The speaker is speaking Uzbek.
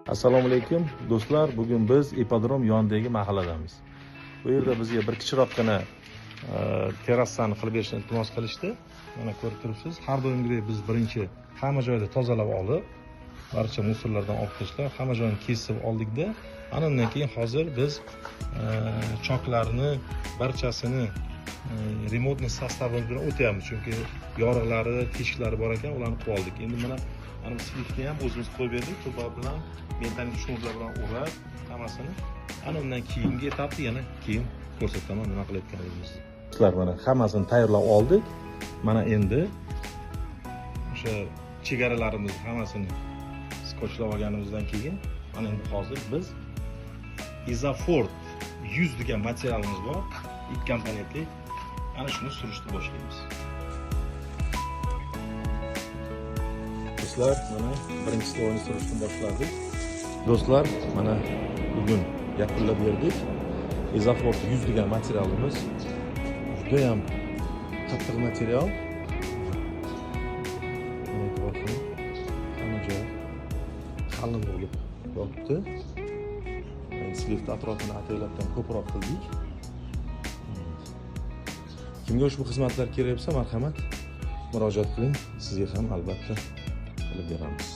Assalomu alaykum do'stlar, bugun biz ipodrom yonidagi mahalladamiz. Bu yerda bizga bir kichikroqgina terrasani qilib berishni iltimos qilishdi. Mana ko'rib turibsiz, har doimgidek biz birinchi hamma joyda tozalab olib, barcha musorlardan olib tashlab, hamma joyini kesib oldikda, ana undan keyin hozir biz choklarni barchasini remotniy sostavi bilan o'tyapmiz, chunki yoriqlari, teshiklari bor ekan, ularni qo'yib oldik. Endi mana slivni ham o'zimiz qo'yib berdik, turba bilan mentanik shunlar bilan o'rab hammasini. Ana undan keyingi etapni yana keyin ko'rsataman nima qilayotganimizni. Sizlar mana hammasini tayyorlab oldik. Mana endi o'sha chegaralarimizni hammasini skotchlab olganimizdan keyin mana endi hozir biz Izofort 100 degan materialimiz bor, ikki komponentli. Ana shuni surishni boshlaymiz. Do'stlar, mana birinchi slojni surishni boshladik. Do'stlar, mana bugun yakunlab berdik. Izofort 100 degan materialimiz juda ham qattiq material. Hamma joy qalin bo'lib yotibdi. Slivni atrofini ataylabdan ko'proq qildik. Kimga ushbu xizmatlar kerak bo'lsa, marhamat murojaat qiling. Sizga ham albatta qilib beramiz.